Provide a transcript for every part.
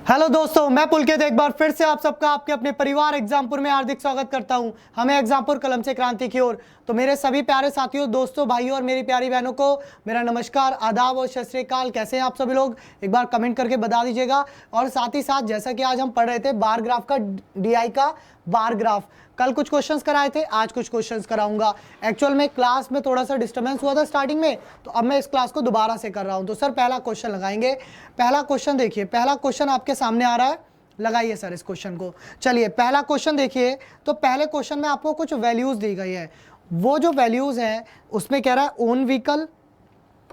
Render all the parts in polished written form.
Hello दोस्तों, मैं पुलकित एक बार फिर से आप सबका आपके अपने परिवार एग्जामपुर में हार्दिक स्वागत करता हूं। हमें एग्जामपुर कलम से क्रांति की ओर। तो मेरे सभी प्यारे साथियों, दोस्तों, भाइयों और मेरी प्यारी बहनों को मेरा नमस्कार, आदाब और सत श्री अकाल। कैसे हैं आप सभी लोग? एक बार कमेंट करके बता दीजिएगा। और साथ ही साथ जैसा कि आज हम पढ़ रहे थे बार ग्राफ का, डीआई का बार ग्राफ, कल कुछ क्वेश्चंस कराए थे, आज कुछ क्वेश्चंस कराऊंगा। एक्चुअल में क्लास में थोड़ा सा डिस्टर्बेंस हुआ था स्टार्टिंग में, तो अब मैं इस क्लास को दोबारा से कर रहा हूं। तो सर पहला क्वेश्चन लगाएंगे। पहला क्वेश्चन देखिए, पहला क्वेश्चन आपके सामने आ रहा है, लगाइए सर इस क्वेश्चन को। चलिए पहला क्वेश्चन देखिए। तो पहले क्वेश्चन में आपको कुछ वैल्यूज दी गई है। वो जो वैल्यूज हैं उसमें कह रहा है ओन व्हीकल,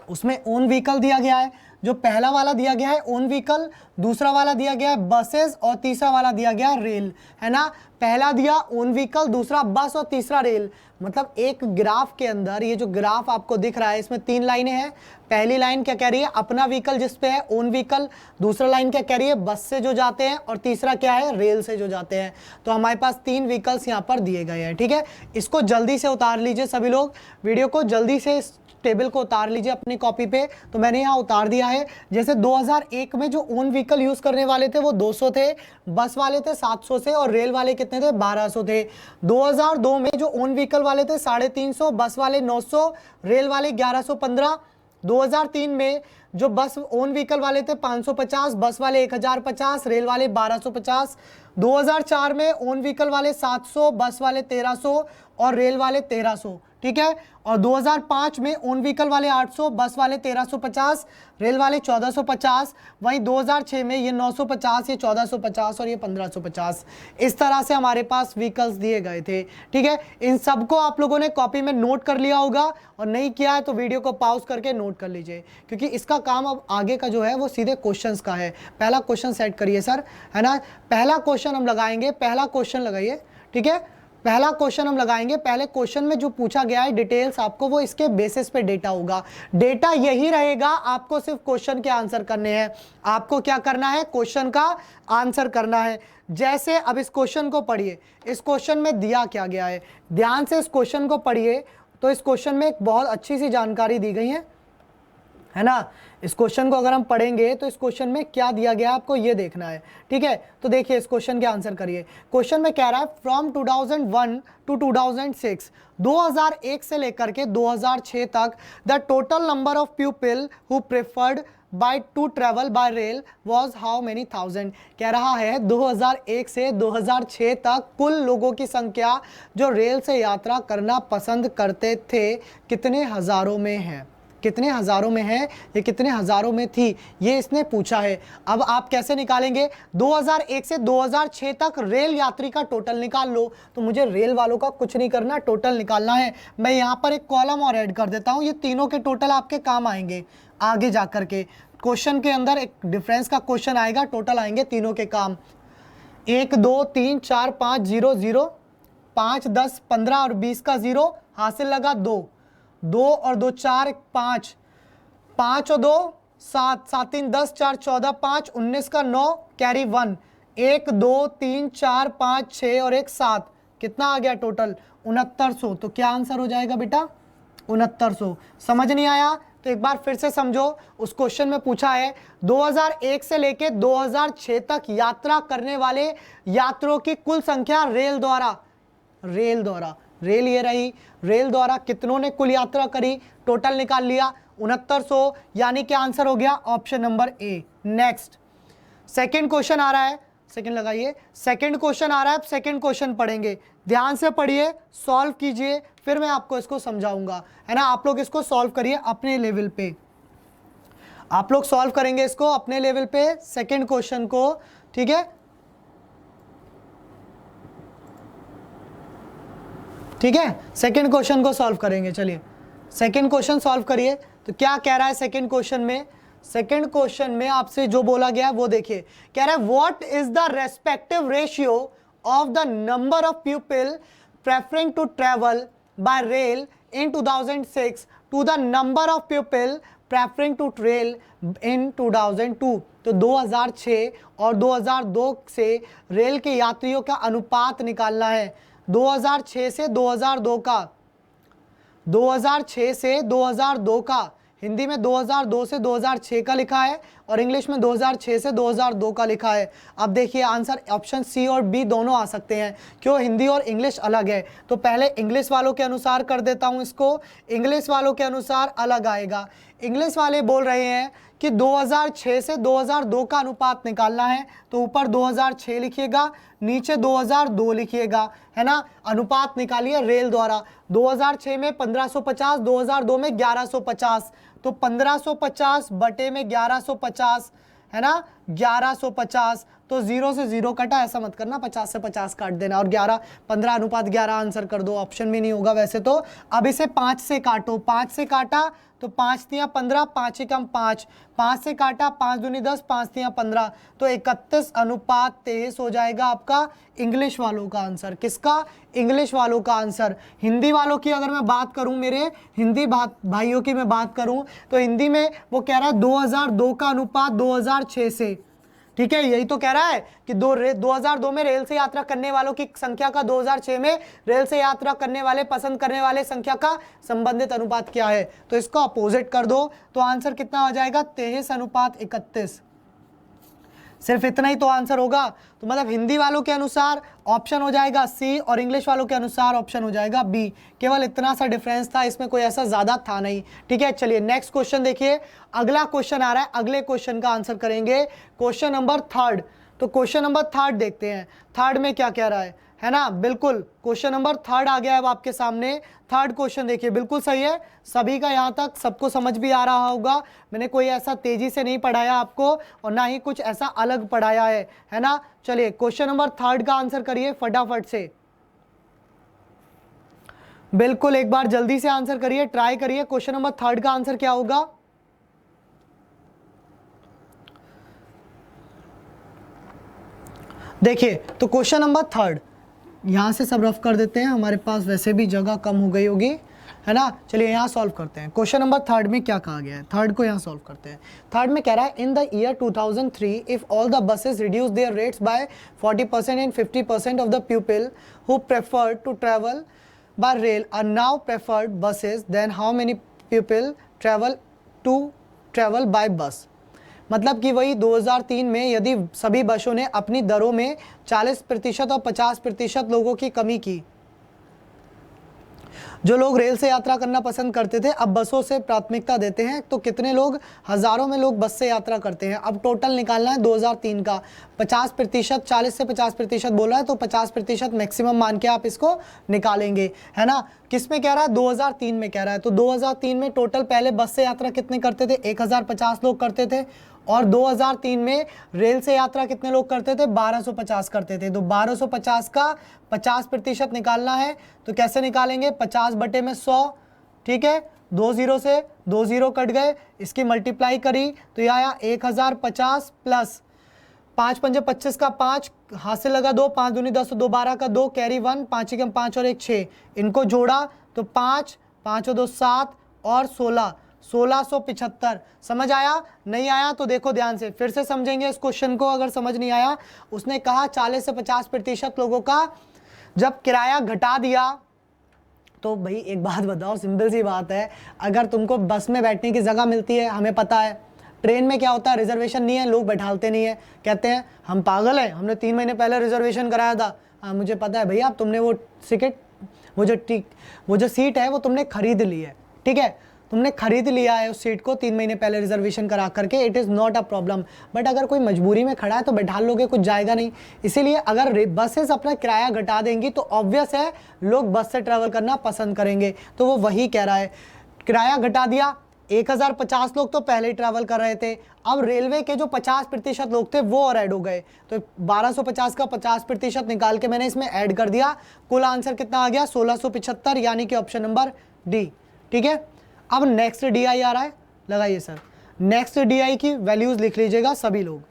उसमें ओन व्हीकल दिया गया है। जो पहला वाला दिया गया है ओन व्हीकल, दूसरा वाला दिया गया है बसेस और तीसरा वाला दिया गया है रेल, है ना। पहला दिया ओन व्हीकल, दूसरा बस और तीसरा रेल। मतलब एक ग्राफ के अंदर ये जो ग्राफ आपको दिख रहा है इसमें तीन लाइनें हैं। पहली लाइन क्या कह रही है, अपना व्हीकल जिस पे है ओन व्हीकल। दूसरा लाइन क्या कह रही है, बस से जो जाते हैं। और तीसरा क्या है, रेल से जो जाते हैं। तो हमारे पास तीन व्हीकल्स यहाँ पर दिए गए हैं, ठीक है। इसको जल्दी से उतार लीजिए सभी लोग, वीडियो को जल्दी से टेबल को उतार लीजिए अपनी कॉपी पे। तो मैंने यहाँ उतार दिया है। जैसे 2001 में जो ओन व्हीकल यूज करने वाले थे वो 200 थे, बस वाले थे 700 से, और रेल वाले कितने थे, 1200 थे। 2002 में जो ओन व्हीकल वाले थे 350, बस वाले 900, रेल वाले 1115। 2003 में जो बस ओन व्हीकल वाले थे 550, बस वाले 1050, रेल वाले 1250। 2004 में ओन व्हीकल वाले 700, बस वाले 1300 और रेल वाले 1300, ठीक है। और 2005 में ओन व्हीकल वाले 800, बस वाले 1350, रेल वाले 1450। वहीं 2006 में ये 950, ये 1450 और ये 1550। इस तरह से हमारे पास व्हीकल्स दिए गए थे, ठीक है। इन सबको आप लोगों ने कॉपी में नोट कर लिया होगा, और नहीं किया है तो वीडियो को पॉज करके नोट कर लीजिए, क्योंकि इसका काम अब आगे का जो है वो सीधे क्वेश्चंस का है। पहला क्वेश्चन सेट करिए सर, है ना। पहला क्वेश्चन हम लगाएंगे, पहला क्वेश्चन लगाइए, ठीक है। पहला क्वेश्चन हम लगाएंगे। पहले क्वेश्चन में जो पूछा गया है डिटेल्स आपको, वो इसके बेसिस पे डेटा होगा। डेटा यही रहेगा, आपको सिर्फ क्वेश्चन के आंसर करने हैं। आपको क्या करना है, क्वेश्चन का आंसर करना है। जैसे अब इस क्वेश्चन को पढ़िए, इस क्वेश्चन में दिया क्या गया है, ध्यान से इस क्वेश्चन को पढ़िए। तो इस क्वेश्चन में एक बहुत अच्छी सी जानकारी दी गई है ना। इस क्वेश्चन को अगर हम पढ़ेंगे तो इस क्वेश्चन में क्या दिया गया आपको ये देखना है, ठीक है। तो देखिए इस क्वेश्चन के आंसर करिए। क्वेश्चन में कह रहा है फ्रॉम 2001 टू 2006, 2001 से लेकर के 2006 तक the total number of people who preferred by two travel by rail was how many thousand. कह रहा है 2001 से 2006 तक कुल लोगों की संख्या जो रेल से यात्रा करना पसंद करते थे कितने हजारों में है, कितने हजारों में है, ये कितने हजारों में थी, ये इसने पूछा है। अब आप कैसे निकालेंगे, 2001 से 2006 तक रेल यात्री का टोटल निकाल लो। तो मुझे रेल वालों का कुछ नहीं करना, टोटल निकालना है। मैं यहाँ पर एक कॉलम और ऐड कर देता हूँ, ये तीनों के टोटल आपके काम आएंगे आगे जा करके। क्वेश्चन के अंदर एक डिफरेंस का क्वेश्चन आएगा, टोटल आएंगे तीनों के काम। 1 2 3 4 5 0 0, 5 10 15 और 20 का 0, हासिल लगा 2, 2 और 2 4 5, 5 और 2 7, 7 3 10, 4 14 5, 19 का 9, कैरी 1, 1 2 3 4 5 6 और 1 7, कितना आ गया टोटल, 6900। तो क्या आंसर हो जाएगा बेटा, 6900। समझ नहीं आया तो एक बार फिर से समझो। उस क्वेश्चन में पूछा है 2001 से लेके 2006 तक यात्रा करने वाले यात्रियों की कुल संख्या रेल द्वारा, रेल ये रही, रेल द्वारा कितनों ने कुल यात्रा करी, टोटल निकाल लिया 6900, यानी कि आंसर हो गया option number A. Next second question आ रहा है, सेकंड लगाइए। सेकंड क्वेश्चन आ रहा है, अब सेकंड क्वेश्चन पढ़ेंगे, ध्यान से पढ़िए, सॉल्व कीजिए, फिर मैं आपको इसको समझाऊंगा, है ना। आप लोग इसको सॉल्व करिए अपने लेवल पे, आप लोग सॉल्व करेंगे इसको अपने लेवल पे, सेकंड क्वेश्चन को, ठीक है, ठीक है। सेकंड क्वेश्चन को सॉल्व करेंगे, चलिए सेकंड क्वेश्चन सॉल्व करिए। तो क्या कह रहा है सेकंड क्वेश्चन में, सेकंड क्वेश्चन में आपसे जो बोला गया है वो देखिए। कह रहा है what is the respective ratio of the number of people preferring to travel by rail in 2006 to the number of people preferring to rail in 2002। तो 2006 और 2002 से रेल के यात्रियों का अनुपात निकालना है। 2006 से 2002 का, 2006 से 2002 का, हिंदी में 2002 से 2006 का लिखा है, और इंग्लिश में 2006 से 2002 का लिखा है। अब देखिए आंसर ऑप्शन सी और बी दोनों आ सकते हैं, क्यों, हिंदी और इंग्लिश अलग है। तो पहले इंग्लिश वालों के अनुसार कर देता हूं इसको, इंग्लिश वालों के अनुसार अलग आएगा। इंग्लिश वाले बोल रहे हैं कि 2006 से 2002 का अनुपात निकालना है, तो ऊपर 2006 लिखिएगा, नीचे 2002 लिखिएगा, है ना। अनुपात निकालिए रेल द्वारा, 2006 में 1550, 2002 में 1150, तो 1550 बटे में 1150, है ना, 1150। तो 0 से 0 कटा, ऐसा मत करना, 50 से 50 काट देना और 11 15 अनुपात 11 आंसर कर दो, ऑप्शन भी नहीं होगा वैसे तो। अब इसे 5 से काटो, 5 से काटा तो 5 तियां 15, 5 एकम 5, 5 से काटा 5 दूनी 10, 5 तियां 15, तो 31 अनुपात 23 हो जाएगा आपका इंग्लिश वालों का आंसर। किसका? इंग्लिश वालों का आंसर। हिंदी वालों की अगर मैं बात करूं, मेरे हिंदी भाइयों की मैं बात करूं, तो हिंदी में वो कह रहा है 2002 का अनुपात 2006 से, ठीक है, यही तो कह रहा है कि 2002 में रेल से यात्रा करने वालों की संख्या का 2006 में रेल से यात्रा करने वाले पसंद करने वाले संख्या का संबंधित अनुपात क्या है, तो इसको अपोजिट कर दो, तो आंसर कितना हो जाएगा? 23 अनुपात 31। सिर्फ इतना ही तो आंसर होगा। तो मतलब हिंदी वालों के अनुसार ऑप्शन हो जाएगा सी और इंग्लिश वालों के अनुसार ऑप्शन हो जाएगा बी। केवल इतना सा डिफरेंस था, इसमें कोई ऐसा ज्यादा था नहीं, ठीक है। चलिए नेक्स्ट क्वेश्चन देखिए, अगला क्वेश्चन आ रहा है, अगले क्वेश्चन का आंसर करेंगे क्वेश्चन नंबर 3। तो क्वेश्चन नंबर 3 देखते हैं, 3 में क्या कह रहा है ना। बिल्कुल क्वेश्चन नंबर 3 आ गया है अब आपके सामने। 3 क्वेश्चन देखिए, बिल्कुल सही है, सभी का यहाँ तक सबको समझ भी आ रहा होगा। मैंने कोई ऐसा तेजी से नहीं पढ़ाया आपको और ना ही कुछ ऐसा अलग पढ़ाया है ना। चलिए क्वेश्चन नंबर 3 का आंसर करिए फटाफट से, बिल्कुल एक बार जल्दी से आंसर करिए, ट्राई करिए। क्वेश्चन नंबर 3 का आंसर क्या होगा? देखिए तो क्वेश्चन नंबर 3 यहाँ से सब रफ कर देते हैं, हमारे पास वैसे भी जगह कम हो गई होगी, है ना। चलिए यहाँ सॉल्व करते हैं। क्वेश्चन नंबर 3 में क्या कहा गया है, 3 को यहाँ सॉल्व करते हैं। 3 में कह रहा है in the year 2003 if all the buses reduce their rates by 40% and 50% of the people who prefer to travel by rail are now preferred buses, then how many people travel by bus. मतलब कि वही 2003 में यदि सभी बसों ने अपनी दरों में 40% और 50% लोगों की कमी की, जो लोग रेल से यात्रा करना पसंद करते थे अब बसों से प्राथमिकता देते हैं, तो कितने लोग, हजारों में लोग बस से यात्रा करते हैं। अब टोटल निकालना है 2003 का, 50%, 40 से 50% बोल रहा है, तो 50% मैक्सिमम मान के आप इसको निकालेंगे, है ना। किस में कह रहा है? 2003 में कह रहा है। तो 2003 में टोटल पहले बस से यात्रा कितने करते थे? 1050 लोग करते थे, और 2003 में रेल से यात्रा कितने लोग करते थे? 1250 करते थे। तो 1250 का 50% निकालना है, तो कैसे निकालेंगे? 50 बटे में 100, ठीक है, 2 0 से 2 0 कट गए, इसकी मल्टीप्लाई करी तो यह आया 1050 प्लस 5 पंजे 25 का 5, हाथ से लगा 2, 5 दूनी 10, 2 12 का 2, कैरी 1, 5 एकम 5 और 1 6, इनको जोड़ा तो 5 5 और 2 7 और 16, 1675। समझ आया? नहीं आया तो देखो ध्यान से, फिर से समझेंगे इस क्वेश्चन को अगर समझ नहीं आया। उसने कहा 40 से 50% लोगों का जब किराया घटा दिया, तो भाई एक बात बताओ, सिंपल सी बात है, अगर तुमको बस में बैठने की जगह मिलती है, हमें पता है, ट्रेन में क्या होता है, रिजर्वेशन नहीं है, लोग बैठालते नहीं है, कहते हैं हम पागल हैं, हमने 3 महीने पहले रिजर्वेशन कराया था। हाँ मुझे पता है भैया, तुमने वो टिकट, वो जो सीट है वो तुमने खरीद ली है, ठीक है, तुमने खरीद लिया है उस सीट को 3 महीने पहले रिजर्वेशन करा करके, it is not a problem. But अगर कोई मजबूरी में खड़ा है तो बैठा लोगे, कुछ जाएगा नहीं। इसीलिए अगर बसेस अपना किराया घटा देंगी तो ऑब्वियस है लोग बस से ट्रैवल करना पसंद करेंगे। तो वो वही कह रहा है, किराया घटा दिया, 1050 लोग तो पहले ही ट्रैवल कर रहे थे, अब रेलवे के जो 50% लोग थे वो और ऐड हो गए, तो 1250 का 50% निकाल के मैंने इसमें ऐड कर दिया, कुल आंसर कितना आ गया? 1675, यानी कि ऑप्शन नंबर डी, ठीक है। अब नेक्स्ट डीआई आ रहा है, लगाइए सर, नेक्स्ट डीआई की वैल्यूज लिख लीजिएगा सभी लोग,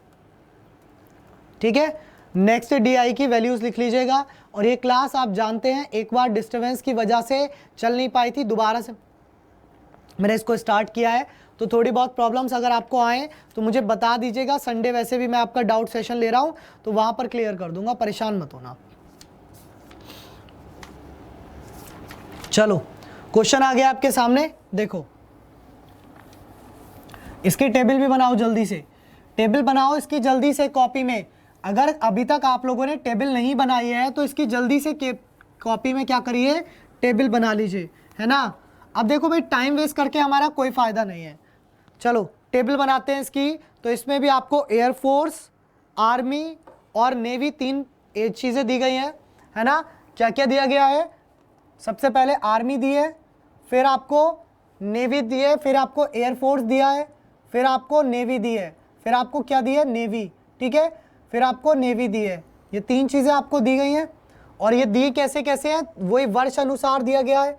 ठीक है, नेक्स्ट डीआई की वैल्यूज लिख लीजिएगा। और ये क्लास आप जानते हैं एक बार डिस्टर्बेंस की वजह से चल नहीं पाई थी, दोबारा से मैंने इसको स्टार्ट किया है, तो थोड़ी बहुत प्रॉब्लम्स अगर आपको आए तो मुझे बता दीजिएगा। संडे वैसे भी मैं आपका डाउट सेशन ले रहा हूं, तो वहां पर क्लियर कर दूंगा, परेशान मत होना। चलो क्वेश्चन आ गया आपके सामने, देखो इसकी टेबल भी बनाओ जल्दी से। टेबल बनाओ इसकी जल्दी से कॉपी में। अगर अभी तक आप लोगों ने टेबल नहीं बनाई है तो इसकी जल्दी से कॉपी में क्या करिए, टेबल बना लीजिए, है ना। अब देखो भाई, टाइम वेस्ट करके हमारा कोई फ़ायदा नहीं है। चलो टेबल बनाते हैं इसकी। तो इसमें भी आपको एयरफोर्स, आर्मी और नेवी 3 चीज़ें दी गई हैं, है ना। क्या क्या दिया गया है, सबसे पहले आर्मी दी है, फिर आपको नेवी दी है, फिर आपको एयरफोर्स दिया है, फिर आपको नेवी दी है, फिर आपको क्या दी है, नेवी, ठीक है, फिर आपको नेवी दी है। ये 3 चीज़ें आपको दी गई हैं। और ये दी कैसे कैसे हैं, वही वर्ष अनुसार दिया गया है,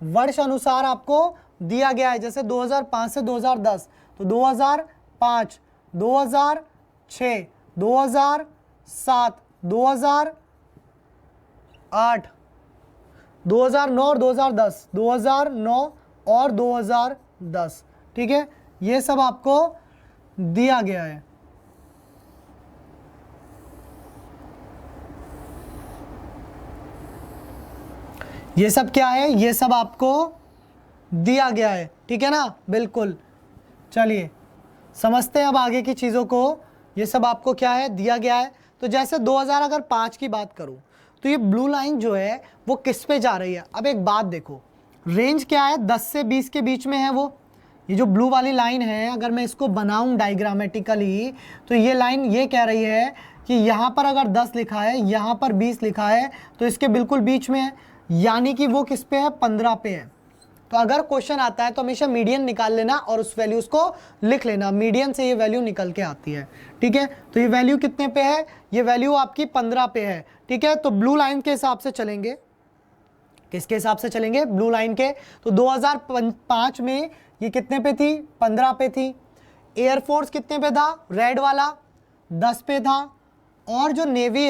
वर्ष अनुसार आपको दिया गया है। जैसे 2005 से 2010, तो 2005, 2006, 2007, 2008, 2009 और 2010, 2009 और 2010, ठीक है, ये सब आपको दिया गया है। ये सब क्या है, ये सब आपको दिया गया है, ठीक है ना, बिल्कुल। चलिए समझते हैं अब आगे की चीज़ों को। ये सब आपको क्या है, दिया गया है। तो जैसे 2005 की बात करूं तो ये ब्लू लाइन जो है वो किस पे जा रही है। अब एक बात देखो, रेंज क्या है, 10 से 20 के बीच में है वो। ये जो ब्लू वाली लाइन है, अगर मैं इसको बनाऊं डायग्रामेटिकली, तो ये लाइन ये कह रही है कि यहाँ पर अगर 10 लिखा है, यहाँ पर 20 लिखा है, तो इसके बिल्कुल बीच में है, यानी कि वो किस पे है, 15 पे है। तो अगर क्वेश्चन आता है तो हमेशा मीडियन निकाल लेना और उस वैल्यूज को लिख लेना। मीडियन से ये वैल्यू निकल के आती है, ठीक है। तो ये वैल्यू कितने पे है, ये वैल्यू आपकी 15 पे है, ठीक है। तो ब्लू लाइन के हिसाब से चलेंगे, किसके हिसाब से चलेंगे, ब्लू लाइन के। तो 2005 में ये कितने पे थी, 15 पे थी। एयरफोर्स कितने पे था, रेड वाला 10 पे था। और जो नेवी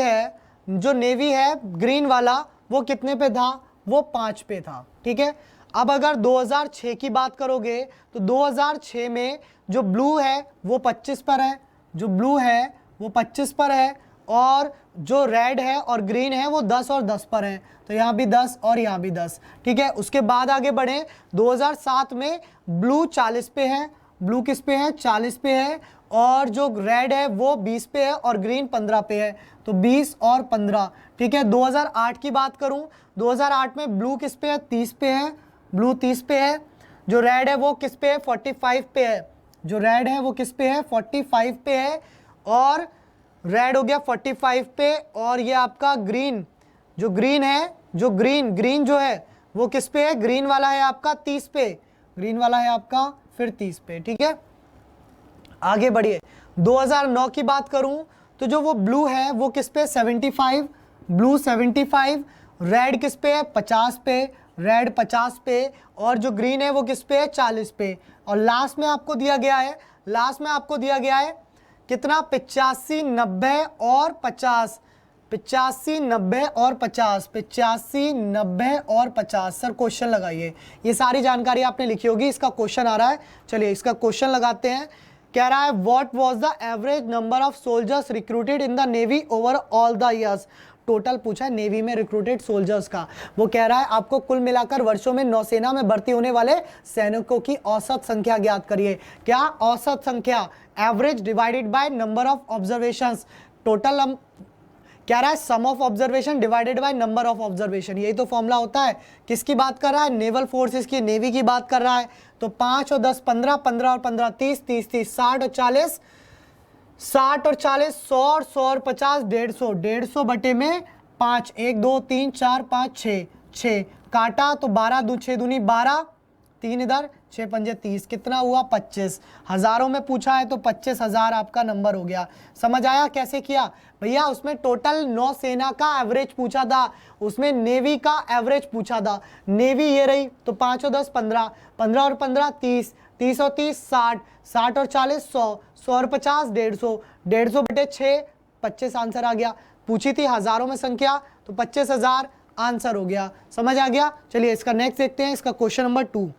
है ग्रीन वाला, वो कितने पे था, वो 5 पे था, ठीक है। अब अगर 2006 की बात करोगे तो 2006 में जो ब्लू है वो 25 पर है, जो ब्लू है वो 25 पर है, और जो रेड है और ग्रीन है वो 10 और 10 पर है। तो यहाँ भी 10 और यहाँ भी 10, ठीक है। उसके बाद आगे बढ़े, 2007 में ब्लू 40 पे है, ब्लू किस पे है, 40 पे है, और जो रेड है वो 20 पे है और ग्रीन 15 पे है, तो 20 और 15, ठीक है। 2008 की बात करूं, 2008 में ब्लू किस पे है, 30 पे है, ब्लू 30 पे है। जो रेड है वो किस पे है, 45 पे है, जो रेड है वो किस पे है, 45 पे है, और रेड हो गया 45 पे। और ये आपका ग्रीन, जो ग्रीन है, जो ग्रीन जो है वो किस पे है, ग्रीन वाला है आपका 30 पे, ग्रीन वाला है आपका फिर 30 पे, ठीक है। आगे बढ़िए, 2009 की बात करूं तो जो वो ब्लू है वो किस पे, 75, ब्लू 75, रेड किस पे है, 50 पे, रेड 50 पे, और जो ग्रीन है वो किस पे है, 40 पे। और लास्ट में आपको दिया गया है, लास्ट में आपको दिया गया है कितना, 85, 90 और 50, 85, 90 और 50, 85, 90 और 50। सर क्वेश्चन लगाइए, ये सारी जानकारी आपने लिखी होगी, इसका क्वेश्चन आ रहा है। चलिए इसका क्वेश्चन लगाते हैं। कह रहा है what was the average number of soldiers recruited in the navy over all the years. Total पूछा है नेवी में रिक्रूटेड सोल्जर्स का। वो कह रहा है आपको कुल मिलाकर वर्षों में नौसेना में भर्ती होने वाले सैनिकों की औसत संख्या ज्ञात करिए। क्या औसत संख्या, average divided by number of observations. Total क्या रहा है, sum of observation divided by number of observation. यही तो फॉर्मूला होता है। किसकी बात कर रहा है, नेवल फोर्सेस की, नेवी की बात कर रहा है। तो 5 और 10 15, 15 और 15 30, 30 30, 60 और 40, 60 और 40, 100 और 100 और 50, 150, 150 बटे में 5, 1 2 3 4 5 6, 6 काटा तो 12 2 6 दूनी 12, 3 इधर, 6 पंजे 30, कितना हुआ, 25। हजारों में पूछा है तो 25,000 आपका नंबर हो गया। समझ आया कैसे किया भैया। उसमें टोटल नौसेना का एवरेज पूछा था, उसमें नेवी का एवरेज पूछा था। नेवी ये रही, तो 5 और 10 15, 15 और 15 30, 30 और 30 60, 60 और 40 100, 100 और 50 150, 150 बटे 6, 25 आंसर आ गया। पूछी थी हजारों में संख्या, तो 25,000 आंसर हो गया। समझ आ गया। चलिए इसका नेक्स्ट देखते हैं, इसका क्वेश्चन नंबर 2।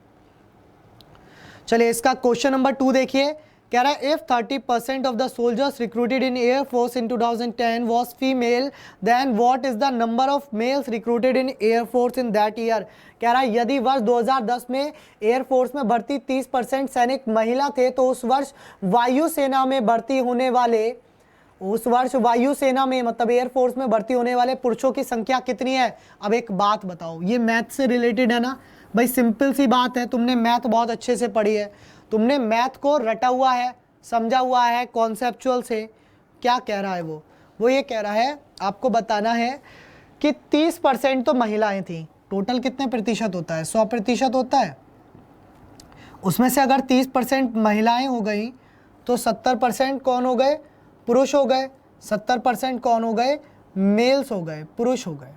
चलिए इसका क्वेश्चन नंबर 2 देखिए। कह रहा है if 30% of the soldiers recruited in air force in 2010 was female then what is the number of males recruited in air force in that year. कह रहा है यदि वर्ष 2010 में एयर फोर्स में भर्ती 30% सैनिक महिला थे तो उस वर्ष वायुसेना में भर्ती होने वाले वायुसेना में मतलब एयर फोर्स में भर्ती होने वाले पुरुषों की संख्या कितनी है। अब एक बात बताओ, ये मैथ से रिलेटेड है ना भाई, सिंपल सी बात है, तुमने मैथ बहुत अच्छे से पढ़ी है, तुमने मैथ को रटा हुआ है, समझा हुआ है कॉन्सेप्चुअल से। क्या कह रहा है वो ये कह रहा है आपको बताना है कि 30% तो महिलाएं थी, टोटल कितने प्रतिशत होता है, 100% होता है, उसमें से अगर 30% महिलाएं हो गई तो 70% कौन हो गए, पुरुष हो गए, 70% कौन हो गए, मेल्स हो गए, पुरुष हो गए।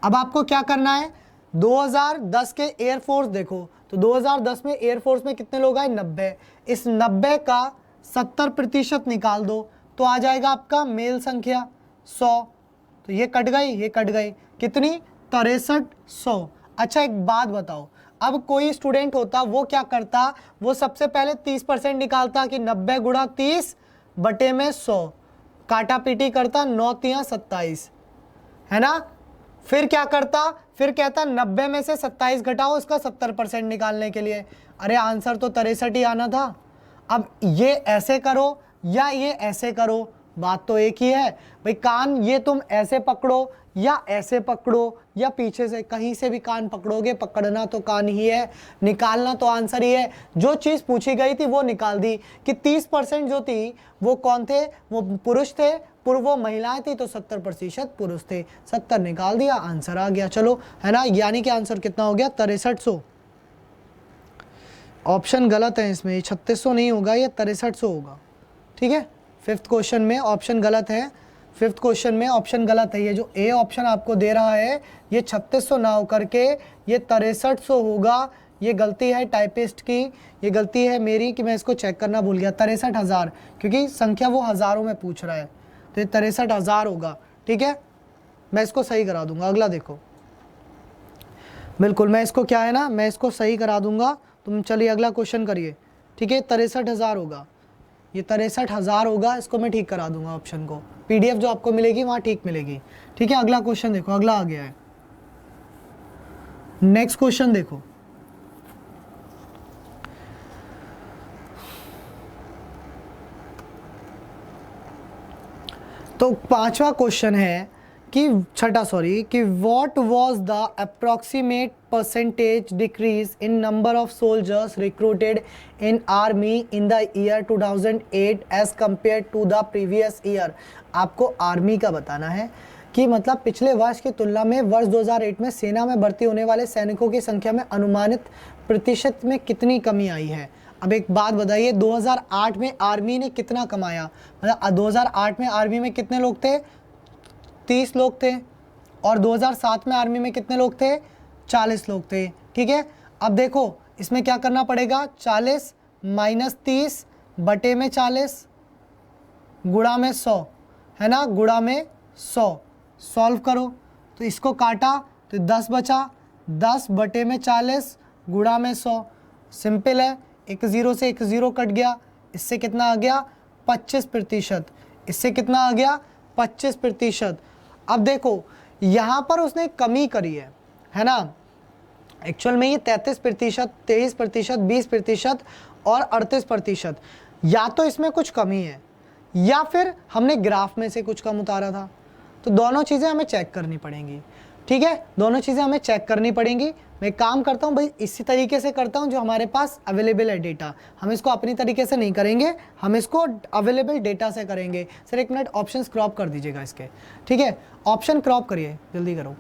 अब आपको क्या करना है, 2010 के एयरफोर्स देखो तो 2010 में एयरफोर्स में कितने लोग आए, 90। इस 90 का 70% निकाल दो तो आ जाएगा आपका मेल संख्या 100। तो ये कट गई, कितनी, 6300। अच्छा एक बात बताओ, अब कोई स्टूडेंट होता वो क्या करता, वो सबसे पहले 30% निकालता कि 90 गुणा 30 बटे में 100, काटा पीटी करता, 9 तिया 27, है ना। फिर क्या करता, फिर कहता 90 में से 27 घटाओ इसका 70% निकालने के लिए। अरे आंसर तो 63 ही आना था। अब ये ऐसे करो या ये ऐसे करो, बात तो एक ही है भाई। कान ये तुम ऐसे पकड़ो या ऐसे पकड़ो या पीछे से, कहीं से भी कान पकड़ोगे, पकड़ना तो कान ही है, निकालना तो आंसर ही है। जो चीज़ पूछी गई थी वो निकाल दी कि 30% जो थी वो कौन थे, वो पुरुष थे, वो महिलाएं थी तो 70% पुरुष थे, 70 निकाल दिया, आंसर आ गया। चलो है ना, यानी कि आंसर कितना हो गया, 6300। ऑप्शन गलत है इसमें, 3600 नहीं होगा, ये 6300 होगा। ठीक है, फिफ्थ क्वेश्चन में ऑप्शन गलत है, फिफ्थ क्वेश्चन में ऑप्शन गलत है। ये जो ए ऑप्शन आपको दे रहा है ये 3600 ना होकर के ये 6300 होगा। ये गलती है टाइपिस्ट की, ये गलती है मेरी कि मैं इसको चेक करना भूल गया। 63,000, क्योंकि संख्या वो हज़ारों में पूछ रहा है तो ये 63,000 होगा। ठीक है, मैं इसको सही करा दूंगा। अगला देखो, बिल्कुल मैं इसको क्या है ना, मैं इसको सही करा दूंगा। तुम चलिए अगला क्वेश्चन करिए। ठीक है, 63,000 होगा, ये 63,000 होगा, इसको मैं ठीक करा दूंगा। ऑप्शन को PDF जो आपको मिलेगी वहाँ ठीक मिलेगी। ठीक है, अगला क्वेश्चन देखो, अगला आ गया है, नेक्स्ट क्वेश्चन देखो। तो पांचवा क्वेश्चन है कि कि what was the approximate percentage decrease in number of soldiers recruited in army in the year 2008 as compare to the previous year. आपको आर्मी का बताना है कि मतलब पिछले वर्ष की तुलना में वर्ष 2008 में सेना में भर्ती होने वाले सैनिकों की संख्या में अनुमानित प्रतिशत में कितनी कमी आई है। अब एक बात बताइए, 2008 में आर्मी ने कितना कमाया, मतलब 2008 में आर्मी में कितने लोग थे, 30 लोग थे, और 2007 में आर्मी में कितने लोग थे, 40 लोग थे। ठीक है, अब देखो इसमें क्या करना पड़ेगा, 40 माइनस 30 बटे में 40 गुणा में 100, है ना, गुणा में 100। सॉल्व करो तो इसको काटा तो 10 बचा, 10 बटे में 40 गुणा में 100। सिंपल है, एक ज़ीरो से एक ज़ीरो कट गया, इससे कितना आ गया, 25%, इससे कितना आ गया, 25%। अब देखो यहाँ पर उसने कमी करी है ना, एक्चुअल में ये 33%, 23%, 20% और 38%। या तो इसमें कुछ कमी है या फिर हमने ग्राफ में से कुछ कम उतारा था, तो दोनों चीज़ें हमें चेक करनी पड़ेंगी। ठीक है, दोनों चीज़ें हमें चेक करनी पड़ेंगी। मैं काम करता हूँ भाई इसी तरीके से करता हूँ जो हमारे पास अवेलेबल है डेटा, हम इसको अपनी तरीके से नहीं करेंगे, हम इसको अवेलेबल डेटा से करेंगे। सर एक मिनट ऑप्शन क्रॉप कर दीजिएगा इसके। ठीक है, ऑप्शन क्रॉप करिए, जल्दी करो।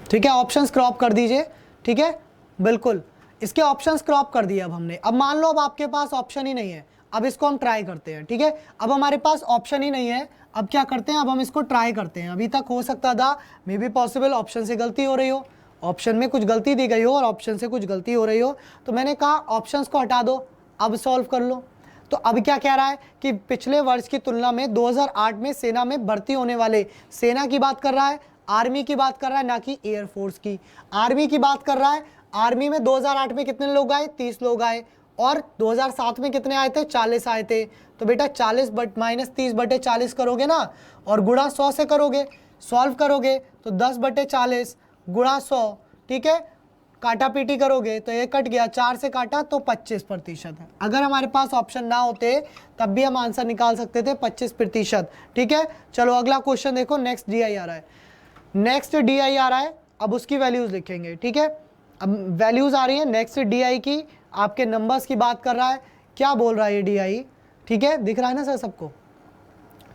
ठीक है, ऑप्शंस क्रॉप कर दीजिए। ठीक है, बिल्कुल इसके ऑप्शंस क्रॉप कर दिए अब हमने। अब मान लो अब आपके पास ऑप्शन ही नहीं है, अब इसको हम ट्राई करते हैं। ठीक है, अब हमारे पास ऑप्शन ही नहीं है, अब क्या करते हैं, अब हम इसको ट्राई करते हैं। अभी तक हो सकता था मे बी पॉसिबल ऑप्शन से गलती हो रही हो, ऑप्शन में कुछ गलती दी गई हो और ऑप्शन से कुछ गलती हो रही हो, तो मैंने कहा ऑप्शंस को हटा दो, अब सॉल्व कर लो। तो अब क्या कह रहा है कि पिछले वर्ष की तुलना में 2008 में सेना में भर्ती होने वाले, सेना की बात कर रहा है, आर्मी की बात कर रहा है, ना कि एयरफोर्स की। आर्मी की बात कर रहा है, आर्मी में 2008 में कितने लोग आए? 30 लोग आए। और 2007 में कितने आए थे? 40 आए थे। तो बेटा 40 माइनस 30/40 करोगे ना, और गुणा 100 से करोगे, सॉल्व करोगे तो 10/40 गुणा 100, ठीक है। काटा पीटी करोगे तो ये कट गया, 4 से काटा तो 25% है। अगर हमारे पास ऑप्शन ना होते तब भी हम आंसर निकाल सकते थे 25%, ठीक है। चलो अगला क्वेश्चन देखो, नेक्स्ट DI आ रहा है, नेक्स्ट DI आ रहा है। अब उसकी वैल्यूज लिखेंगे, ठीक है। अब वैल्यूज आ रही है नेक्स्ट DI की, आपके नंबर्स की बात कर रहा है। क्या बोल रहा है ये DI, ठीक है, दिख रहा है ना सर सबको?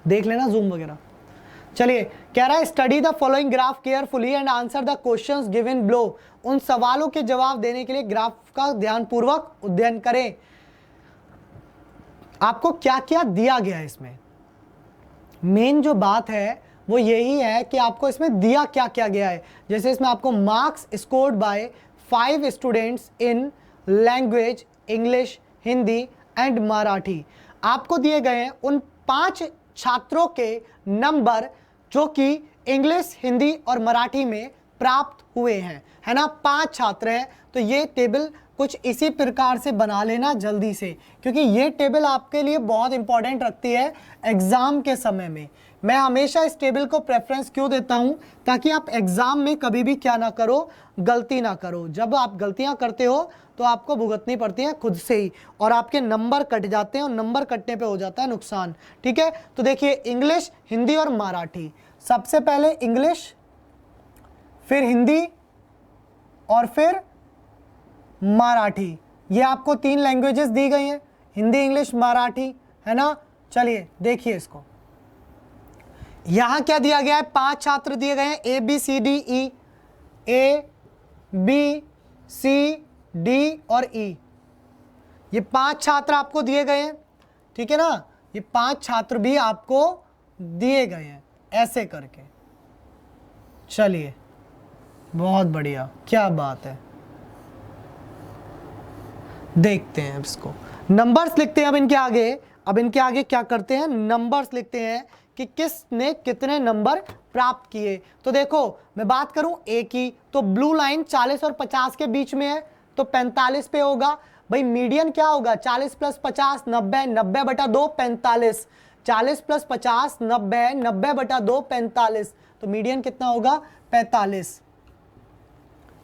देख लेना जूम वगैरह। चलिए, कह रहा है study the following graph carefully and answer the questions given below. उन सवालों के जवाब देने के लिए ग्राफ का ध्यानपूर्वक अध्ययन करें। आपको क्या क्या दिया गया है इसमें? मेन जो बात है वो यही है कि आपको इसमें दिया क्या क्या गया है। जैसे इसमें आपको marks scored by 5 students in language English, Hindi and Marathi. आपको दिए गए हैं उन 5 छात्रों के नंबर जो कि इंग्लिश, हिंदी और मराठी में प्राप्त हुए हैं, है ना। 5 छात्र हैं। तो ये टेबल कुछ इसी प्रकार से बना लेना जल्दी से, क्योंकि ये टेबल आपके लिए बहुत इंपॉर्टेंट रखती है एग्जाम के समय में। मैं हमेशा इस टेबल को प्रेफरेंस क्यों देता हूं? ताकि आप एग्जाम में कभी भी क्या ना करो, गलती ना करो। जब आप गलतियां करते हो तो आपको भुगतनी पड़ती है खुद से ही, और आपके नंबर कट जाते हैं, और नंबर कटने पे हो जाता है नुकसान, ठीक है। तो देखिए, इंग्लिश, हिंदी और मराठी। सबसे पहले इंग्लिश, फिर हिंदी और फिर मराठी। ये आपको 3 लैंग्वेजेस दी गई हैं, हिंदी, इंग्लिश, मराठी, है ना। चलिए देखिए इसको, यहां क्या दिया गया है? 5 छात्र दिए गए हैं, ABCDE, ABCD और E। ये 5 छात्र आपको दिए गए हैं, ठीक है ना। ये 5 छात्र भी आपको दिए गए हैं ऐसे करके। चलिए, बहुत बढ़िया, क्या बात है। देखते हैं इसको, नंबर्स लिखते हैं अब इनके आगे। अब इनके आगे क्या करते हैं? नंबर्स लिखते हैं कि किसने कितने नंबर प्राप्त किए। तो देखो, मैं बात करूं A की, तो ब्लू लाइन 40 और 50 के बीच में है, तो 45 पे होगा। भाई मीडियन क्या होगा? 40 + 50 90, 90/2 45, 40 + 50 90, 90/2 45, तो मीडियन कितना होगा? 45,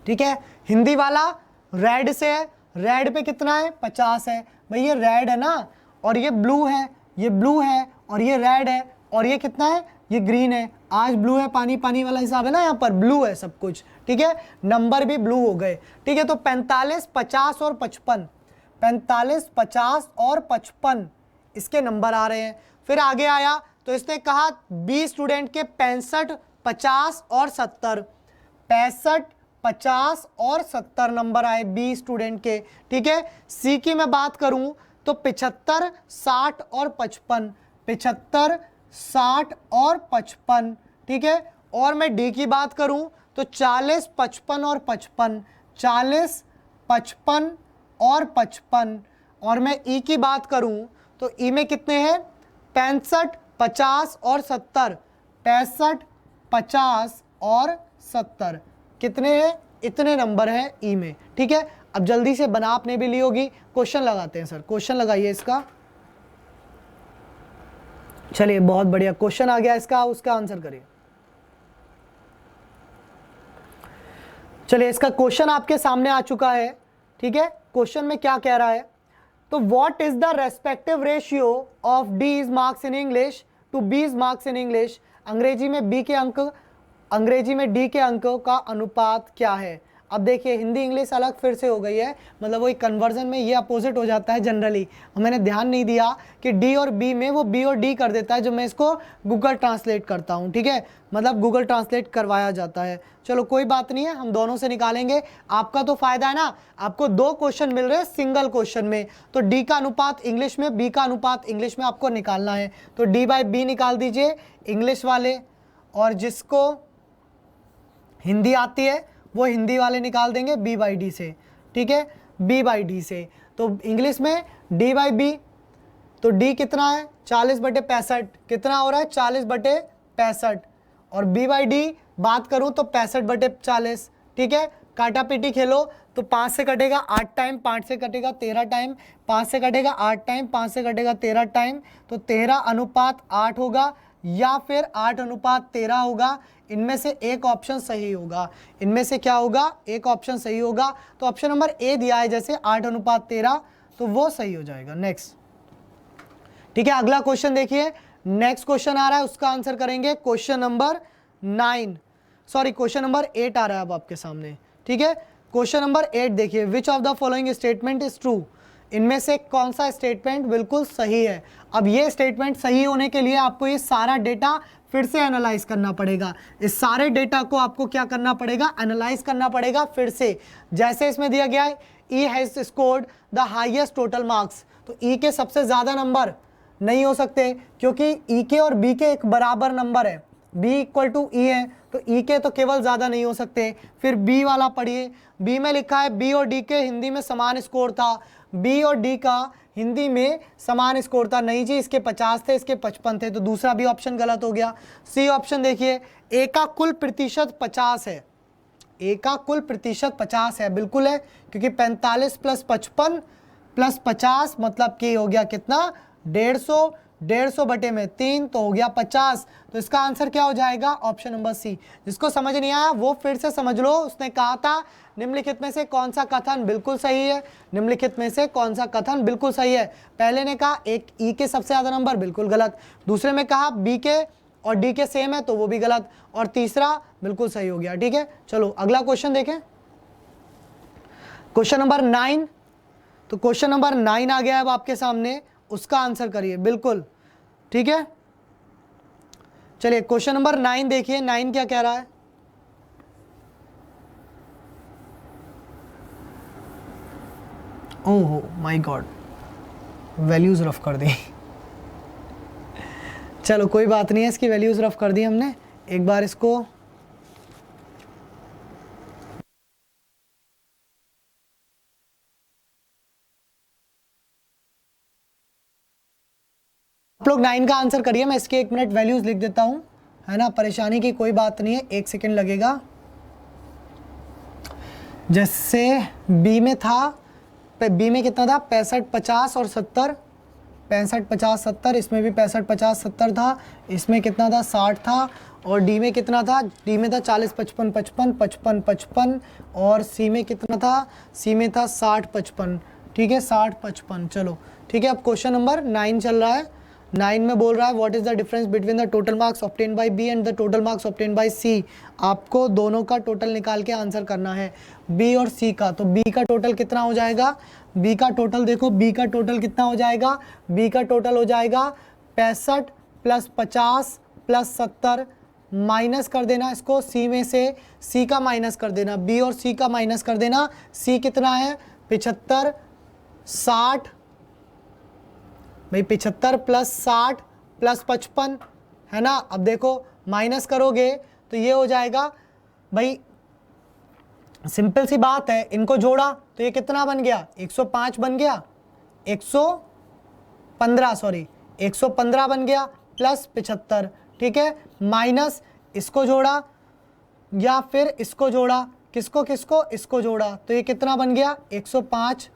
ठीक है। हिंदी वाला रेड से है, रेड पे कितना है? 50 है। भाई ये रेड है ना, और ये ब्लू है, ये ब्लू है और ये रेड है, और ये कितना है? ये ग्रीन है। आज ब्लू है, पानी पानी वाला हिसाब है ना, यहाँ पर ब्लू है सब कुछ, ठीक है। नंबर भी ब्लू हो गए, ठीक है। तो 45, 50 और 55, 45, 50 और 55 इसके नंबर आ रहे हैं। फिर आगे आया तो इसने कहा B स्टूडेंट के 65, 50 और 70, 65, 50 और 70 नंबर आए B स्टूडेंट के, ठीक है। C की मैं बात करूं तो 75, 60 और 55, 75, 60 और 55, ठीक है। और मैं D की बात करूं तो 40, 55 और 55, 40, 55 और 55। और मैं E की बात करूं तो E में कितने हैं? 65, 50 और 70, 65, 50 और 70, कितने हैं? इतने नंबर हैं ई में, ठीक है। अब जल्दी से बना आपने भी ली होगी, क्वेश्चन लगाते हैं सर, क्वेश्चन लगाइए इसका। चलिए, बहुत बढ़िया, क्वेश्चन आ गया इसका, उसका आंसर करिए। चलिए, इसका क्वेश्चन आपके सामने आ चुका है, ठीक है। क्वेश्चन में क्या कह रहा है? तो what is the respective ratio of D's marks in English to B's marks in English. अंग्रेजी में B के अंक, अंग्रेजी में D के अंकों का अनुपात क्या है? अब देखिए, हिंदी इंग्लिश अलग फिर से हो गई है, मतलब वही कन्वर्जन में ये अपोजिट हो जाता है जनरली। मैंने ध्यान नहीं दिया कि D और B में वो B और D कर देता है जब मैं इसको गूगल ट्रांसलेट करता हूँ, ठीक है। मतलब गूगल ट्रांसलेट करवाया जाता है। चलो कोई बात नहीं है, हम दोनों से निकालेंगे। आपका तो फायदा है ना, आपको 2 क्वेश्चन मिल रहे हैं सिंगल क्वेश्चन में। तो D का अनुपात इंग्लिश में, B का अनुपात इंग्लिश में आपको निकालना है। तो D/B निकाल दीजिए इंग्लिश वाले, और जिसको हिंदी आती है वो हिंदी वाले निकाल देंगे B/D से, ठीक है, B/D से। तो इंग्लिश में D/B, तो D कितना है? 40/65, कितना हो रहा है? 40/65। और B/D बात करूं तो 65/40, ठीक है, काटा पीटी खेलो तो 5 से कटेगा 8 टाइम, 5 से कटेगा 13 टाइम, 5 से कटेगा 8 टाइम, 5 से कटेगा 13 टाइम, तो 13:8 होगा या फिर 8:13 होगा। इनमें से एक ऑप्शन सही होगा, इनमें से क्या होगा, एक ऑप्शन सही होगा। तो ऑप्शन नंबर ए दिया है जैसे 8:13, तो वो सही हो जाएगा। नेक्स्ट, ठीक है, अगला क्वेश्चन देखिए, नेक्स्ट क्वेश्चन आ रहा है, उसका आंसर करेंगे question number 9, sorry question number 8 आ रहा है अब आपके सामने। ठीक है, क्वेश्चन नंबर 8 देखिए, which of the following statement is true, इनमें से कौन सा स्टेटमेंट बिल्कुल सही है। अब ये स्टेटमेंट सही होने के लिए आपको ये सारा डेटा फिर से एनालाइज करना पड़ेगा, इस सारे डेटा को आपको क्या करना पड़ेगा, एनालाइज करना पड़ेगा फिर से। जैसे इसमें दिया गया है E has scored the highest total marks, तो ई के सबसे ज़्यादा नंबर नहीं हो सकते क्योंकि ई के और बी के एक बराबर नंबर है, बी इक्वल टू ई है, तो ई के तो केवल ज़्यादा नहीं हो सकते। फिर बी वाला पढ़िए, बी में लिखा है बी और डी के हिंदी में समान स्कोर था, बी और डी का हिंदी में समान स्कोर था, नहीं जी इसके 50 थे इसके 55 थे, तो दूसरा भी ऑप्शन गलत हो गया। सी ऑप्शन देखिए, ए का कुल प्रतिशत 50 है, ए का कुल प्रतिशत 50 है, बिल्कुल है, क्योंकि 45 + 55 + 50 मतलब कि हो गया कितना, 150, 150 बटे में 3 तो हो गया 50। तो इसका आंसर क्या हो जाएगा, ऑप्शन नंबर सी। जिसको समझ नहीं आया वो फिर से समझ लो, उसने कहा था निम्नलिखित में से कौन सा कथन बिल्कुल सही है, निम्नलिखित में से कौन सा कथन बिल्कुल सही है। पहले ने कहा एक ई के सबसे ज़्यादा नंबर, बिल्कुल गलत। दूसरे में कहा बी के और डी के सेम है, तो वो भी गलत, और तीसरा बिल्कुल सही हो गया। ठीक है, चलो अगला क्वेश्चन देखें, क्वेश्चन नंबर 9। तो क्वेश्चन नंबर 9 आ गया अब आपके सामने, उसका आंसर करिए बिल्कुल। ठीक है, चलिए क्वेश्चन नंबर 9 देखिए, 9 क्या कह रहा है। ओहो माय गॉड, वैल्यूज रफ कर दी। चलो कोई बात नहीं है, इसकी वैल्यूज रफ कर दी हमने, एक बार इसको आप लोग 9 का आंसर करिए, मैं इसके 1 मिनट वैल्यूज लिख देता हूं, है ना, परेशानी की कोई बात नहीं है, 1 सेकेंड लगेगा। जैसे बी में था, बी में कितना था, 65, 50 और 70, 65, 50, 70, इसमें भी 65, 50, 70 था, इसमें कितना था, 60 था, और डी में कितना था, डी में था 40, 55, 55, 55, 55, और सी में कितना था, सी में था 60, 55। ठीक है, 60, 55। चलो ठीक है, अब क्वेश्चन नंबर 9 चल रहा है। 9 में बोल रहा है what is the difference between the total marks obtain by B and the total marks obtain by C. आपको दोनों का टोटल निकाल के आंसर करना है, बी और सी का। तो बी का टोटल कितना हो जाएगा, बी का टोटल देखो, बी का टोटल कितना हो जाएगा, बी का टोटल हो जाएगा 65 + 50 + 70, माइनस कर देना इसको सी में से, सी का माइनस कर देना, बी और सी का माइनस कर देना। सी कितना है, 75, 60 भाई, 75 + 60 + 55 है ना। अब देखो माइनस करोगे तो ये हो जाएगा, भाई सिंपल सी बात है, इनको जोड़ा तो ये कितना बन गया, 105 बन गया, 115 सॉरी 115 बन गया प्लस 75। ठीक है, माइनस इसको जोड़ा या फिर इसको जोड़ा, किसको किसको, इसको जोड़ा, तो ये कितना बन गया, 105,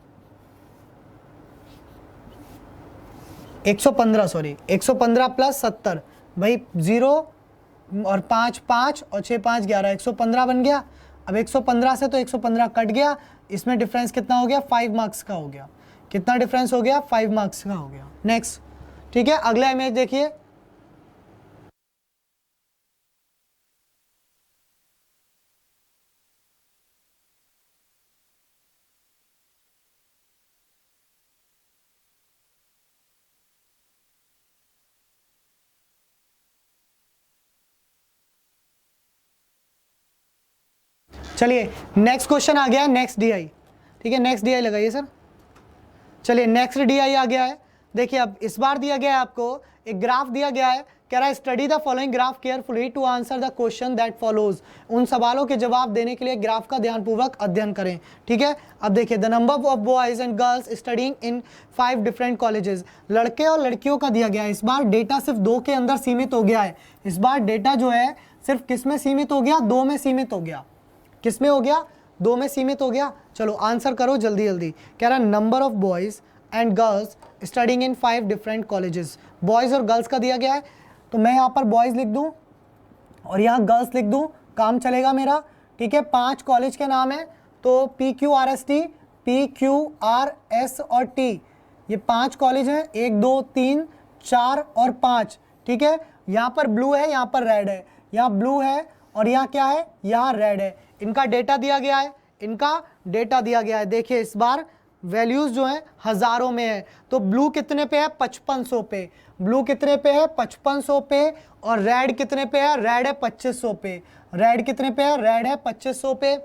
115 सॉरी 115 + 70, भाई 0 और 5 5 और 6 5 11, 115 बन गया। अब 115 से तो 115 कट गया, इसमें डिफरेंस कितना हो गया, 5 मार्क्स का हो गया। कितना डिफरेंस हो गया, 5 मार्क्स का हो गया। नेक्स्ट, ठीक है, अगला इमेज देखिए, चलिए नेक्स्ट क्वेश्चन आ गया है, नेक्स्ट डीआई। ठीक है, नेक्स्ट डीआई लगाइए सर। चलिए नेक्स्ट डीआई आ गया है, देखिए अब इस बार दिया गया है आपको एक ग्राफ दिया गया है, कह रहा है study the following graph carefully to answer the question that follows. उन सवालों के जवाब देने के लिए ग्राफ का ध्यानपूर्वक अध्ययन करें। ठीक है, अब देखिए the number of boys and girls studying in 5 different colleges, लड़के और लड़कियों का दिया गया है। इस बार डेटा सिर्फ 2 के अंदर सीमित हो गया है, इस बार डेटा जो है सिर्फ किस में सीमित हो गया, 2 में सीमित हो गया। किस में हो गया, 2 में सीमित हो गया। चलो आंसर करो जल्दी जल्दी। कह रहा है number of boys and girls studying in 5 different colleges. Boys और गर्ल्स का दिया गया है, तो मैं यहाँ पर बॉयज़ लिख दूँ और यहाँ गर्ल्स लिख दूँ, काम चलेगा मेरा। ठीक है, 5 कॉलेज के नाम है, तो PQRST, PQRS और T, ये 5 कॉलेज हैं, 1 2 3 4 और 5। ठीक है, यहाँ पर ब्लू है, यहाँ पर रेड है, यहाँ ब्लू है और यहाँ क्या है, यहाँ रेड है। इनका डेटा दिया गया है, इनका डेटा दिया गया है। देखिए इस बार वैल्यूज जो है हजारों में है, तो ब्लू कितने पे है, 5500 पे। ब्लू कितने पे है, 5500 पे। और रेड कितने पे है, रेड है 2500 पे। रेड कितने पे है, रेड है 2500 पे।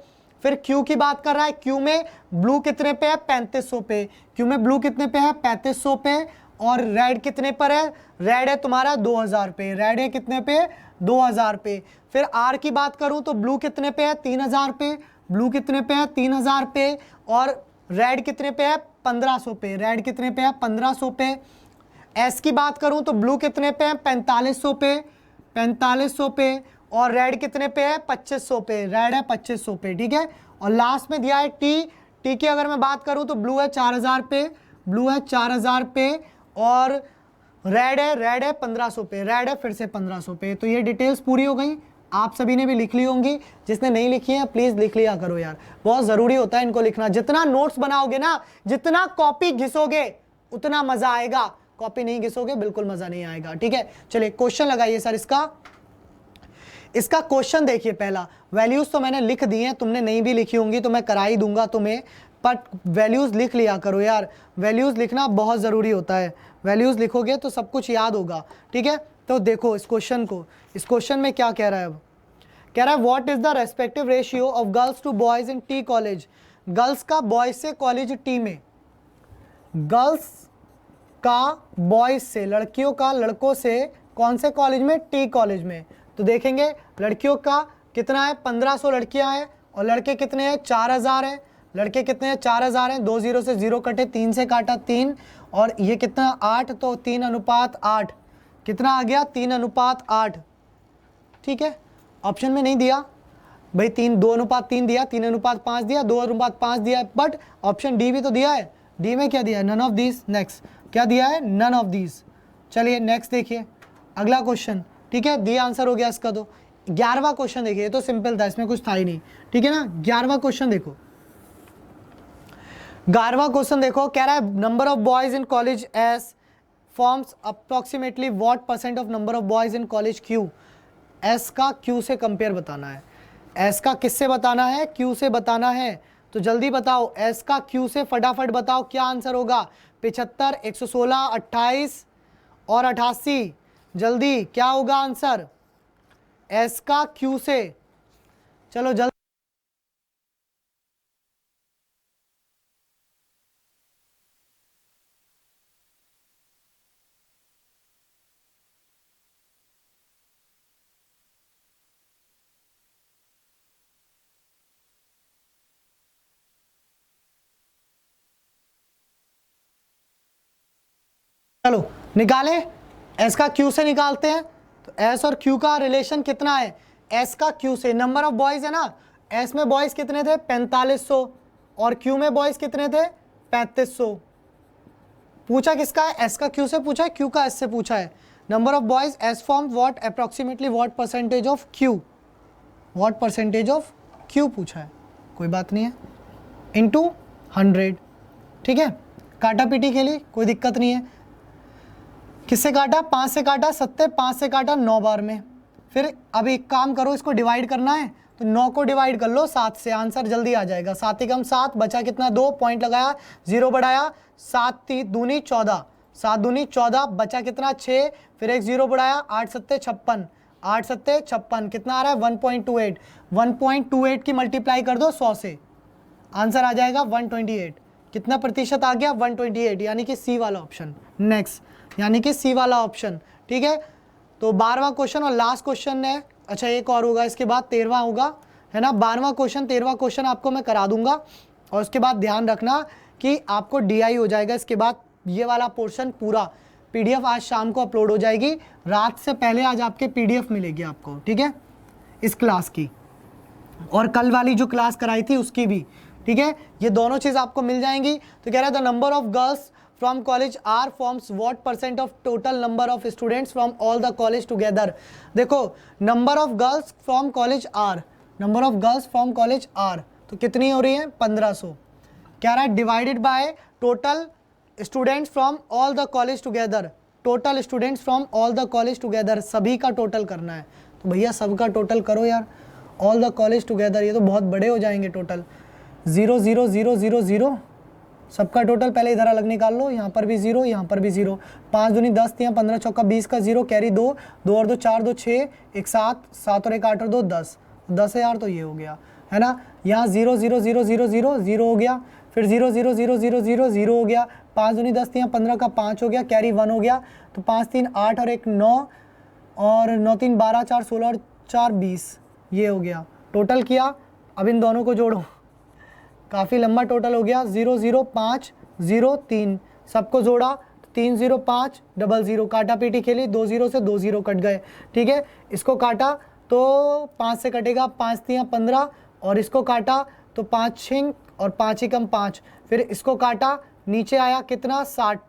फिर क्यू की बात कर रहा है, क्यू में ब्लू कितने पे है, 3500 पे। क्यू में ब्लू कितने पे है, 3500 पे। और रेड कितने पर है, रेड है तुम्हारा 2000 पे। रेड है कितने पे, 2000 पे। फिर आर की बात करूं तो ब्लू कितने पे है, 3000 पे। ब्लू कितने पे है, 3000 पे। और रेड कितने पे है, 1500 पे। रेड कितने पे है, 1500 पे। एस की बात करूं तो ब्लू कितने पे है, 4500 पे। 4500 पे। और रेड कितने पे है, 2500 पे। रेड है 2500 पे। ठीक है, और लास्ट में दिया है टी। टी की अगर मैं बात करूं तो ब्लू है 4000 पे। ब्लू है 4000 पे। और रेड है 1500 पे। रेड है फिर से 1500 पे। तो ये डिटेल्स पूरी हो गई, आप सभी ने भी लिख ली होंगी। जिसने नहीं लिखी है प्लीज लिख लिया करो यार, बहुत जरूरी होता है इनको लिखना। जितना नोट्स बनाओगे ना, जितना कॉपी घिसोगे उतना मजा आएगा। कॉपी नहीं घिसोगे बिल्कुल मजा नहीं आएगा। ठीक है, चलिए क्वेश्चन लगाइए सर। इसका क्वेश्चन देखिए पहला। वैल्यूज तो मैंने लिख दी हैं, तुमने नहीं भी लिखी होंगी तो मैं करा ही दूंगा तुम्हें, बट वैल्यूज लिख लिया करो यार। वैल्यूज लिखना बहुत जरूरी होता है, वैल्यूज लिखोगे तो सब कुछ याद होगा। ठीक है, तो देखो इस क्वेश्चन को। इस क्वेश्चन में क्या कह रहा है, अब कह रहा है what is the respective ratio of girls to boys in T college. Girls का बॉयज से कॉलेज टी में, गर्ल्स का बॉयज से, लड़कियों का लड़कों से कौन से कॉलेज में, टी कॉलेज में। तो देखेंगे लड़कियों का कितना है, 1500 लड़कियां हैं और लड़के कितने हैं, 4000 हैं। लड़के कितने हैं, 4000 हैं। 2 0 से 0 कटे, 3 से काटा 3 और ये कितना 8, तो 3:8 कितना आ गया, 3:8। ठीक है, ऑप्शन में नहीं दिया भाई, 2:3 दिया, 3:5 दिया, 2:5 दिया, बट ऑप्शन डी भी तो दिया है। डी में क्या दिया है, नन ऑफ दीज। नेक्स्ट क्या दिया है, नन ऑफ दीज। चलिए नेक्स्ट देखिए अगला क्वेश्चन। ठीक है, दी आंसर हो गया इसका। तो 11वां क्वेश्चन देखिए, ये तो सिंपल था, इसमें कुछ था ही नहीं। ठीक है ना, 11वां क्वेश्चन देखो। 11वां क्वेश्चन देखो, कह रहा है number of boys in college S forms approximately what percent of number of boys in college Q. S का क्यू से कंपेयर बताना है। एस का किससे बताना है, क्यू से बताना है। तो जल्दी बताओ, एस का क्यू से फटाफट बताओ क्या आंसर होगा। 75, 116, 28 और 88। जल्दी क्या होगा आंसर एस का क्यू से, चलो जल्दी। चलो निकालें, एस का क्यू से निकालते हैं। तो एस और क्यू का रिलेशन कितना है, एस का क्यू से। नंबर ऑफ बॉयज है ना, एस में बॉयज कितने थे, 4500 और क्यू में बॉयज कितने थे, 3500। पूछा किसका है, एस का क्यू से पूछा है, क्यू का एस से पूछा है। Number of boys S form what approximately what percentage of Q, what percentage of Q पूछा है, कोई बात नहीं है, इनटू 100। ठीक है, काटा पीटी के लिए कोई दिक्कत नहीं है। किससे काटा, 5 से काटा, 70, 5 से काटा 9 बार में। फिर अब एक काम करो, इसको डिवाइड करना है तो 9 को डिवाइड कर लो 7 से, आंसर जल्दी आ जाएगा। 7 एकम 7, बचा कितना 2, पॉइंट लगाया, 0 बढ़ाया, 7 दूनी 14, 7 दूनी 14, बचा कितना 6, फिर एक 0 बढ़ाया, 8 सत्ते 56, 8 सत्ते 56, कितना आ रहा है 1.28। 1.28 की मल्टीप्लाई कर दो 100 से, आंसर आ जाएगा 128। कितना प्रतिशत आ गया, 128, यानी कि सी वाला ऑप्शन। नेक्स्ट यानी कि सी वाला ऑप्शन। ठीक है, तो 12वां क्वेश्चन और लास्ट क्वेश्चन है। अच्छा एक और होगा इसके बाद, 13वां होगा, है ना। 12वां क्वेश्चन 13वां क्वेश्चन आपको मैं करा दूंगा और उसके बाद ध्यान रखना कि आपको डीआई हो जाएगा। इसके बाद ये वाला पोर्शन पूरा पीडीएफ आज शाम को अपलोड हो जाएगी, रात से पहले आज आपके पीडीएफ मिलेगी आपको। ठीक है, इस क्लास की। और कल वाली जो क्लास कराई थी उसकी भी, ठीक है, ये दोनों चीज़ आपको मिल जाएंगी। तो कह रहा है the number of girls from college R forms what percent of total number of students from all the college together. देखो number of girls from college R, number of girls from college R तो कितनी हो रही है 1500। कह रहा है divided by total students from all the college together, total students from all the college together, सभी का टोटल करना है। तो भैया सबका टोटल करो यार, ऑल द कॉलेज टुगेदर, ये तो बहुत बड़े हो जाएंगे टोटल। 0 0 0 0 0 सबका टोटल पहले इधर अलग निकाल लो, यहाँ पर भी 0, यहाँ पर भी 0। 5 दूनी 10, 3 15 चौका 20 का 0, कैरी 2, 2 और 2 4, 2 6, 1 7, 7 और 1 8 और 2 10, 10 है यार, तो ये हो गया है ना। यहाँ 0 0 0 0 0 0 हो गया, फिर 0 0 0 0 0 0 हो गया, 5 दूनी 10, 3 15 का 5 हो गया, कैरी 1 हो गया। तो 5 3 8 और 1 9 और 9 3 12 4 16 और 4 20, ये हो गया टोटल किया। अब इन दोनों को जोड़ो, काफ़ी लंबा टोटल हो गया। 0 0 5 0 3 सबको जोड़ा, 3 0 5 0 0, काटा पीटी खेली, 2 0 से 2 0 कट गए, ठीक है। इसको काटा तो 5 से कटेगा, 5 3 15, और इसको काटा तो 5 6 और 5 ही कम 5, फिर इसको काटा, नीचे आया कितना 60,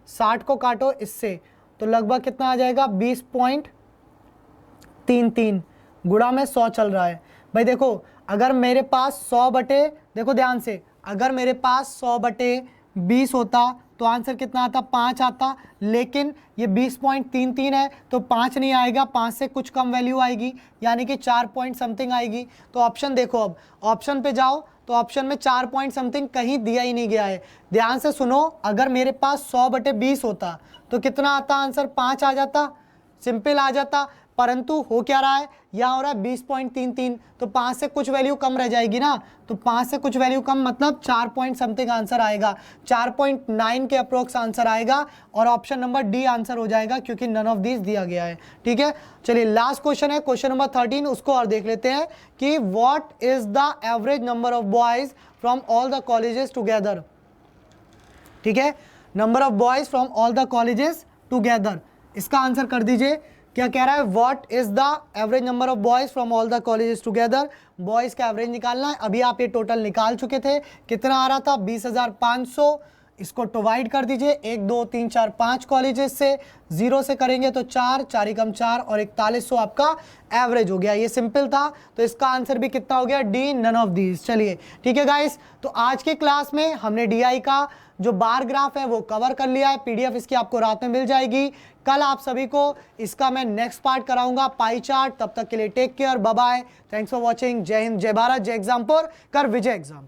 60 को काटो इससे तो लगभग कितना आ जाएगा 20.33, गुणा में 100 चल रहा है। भाई देखो अगर मेरे पास 100 बटे, देखो ध्यान से, अगर मेरे पास 100 बटे 20 होता तो आंसर कितना आता 5 आता, लेकिन ये 20.33 है तो 5 नहीं आएगा, 5 से कुछ कम वैल्यू आएगी, यानी कि 4 पॉइंट समथिंग आएगी। तो ऑप्शन देखो, अब ऑप्शन पे जाओ तो ऑप्शन में 4 पॉइंट समथिंग कहीं दिया ही नहीं गया है। ध्यान से सुनो, अगर मेरे पास 100 बटे 20 होता तो कितना आता आंसर 5 आ जाता, सिंपल आ जाता, परंतु हो क्या रहा है, यहाँ हो रहा है 20.33, तो 5 से कुछ वैल्यू कम रह जाएगी ना, तो 5 से कुछ वैल्यू कम मतलब 4 पॉइंट समथिंग आंसर आएगा, 4.9 के अप्रोक्स आंसर आएगा, और ऑप्शन नंबर डी आंसर हो जाएगा क्योंकि नन ऑफ दिस दिया गया है, ठीक है। चलिए लास्ट क्वेश्चन है क्वेश्चन नंबर 13, उसको और देख लेते हैं कि what is the average number of boys from all the colleges together, ठीक है, number of boys from all the colleges together, इसका आंसर कर दीजिए। क्या कह रहा है, what is the average number of boys from all the colleges together, boys का एवरेज निकालना है। अभी आप ये टोटल निकाल चुके थे, कितना आ रहा था 20,500, इसको डिवाइड कर दीजिए 1 2 3 4 5 कॉलेजेस से, 0 से करेंगे तो 4 4 ही कम 4 और 4100 आपका एवरेज हो गया। ये सिंपल था, तो इसका आंसर भी कितना हो गया डी, नन ऑफ दीज। चलिए ठीक है गाइस, तो आज के क्लास में हमने डीआई का जो बार ग्राफ है वो कवर कर लिया है, पीडीएफ इसकी आपको रात में मिल जाएगी। कल आप सभी को इसका मैं नेक्स्ट पार्ट कराऊंगा पाई चार्ट। तब तक के लिए take care, bye bye, thanks for watching, जय हिंद, जय भारत, जय एग्जामपुर, कर विजय एग्जाम।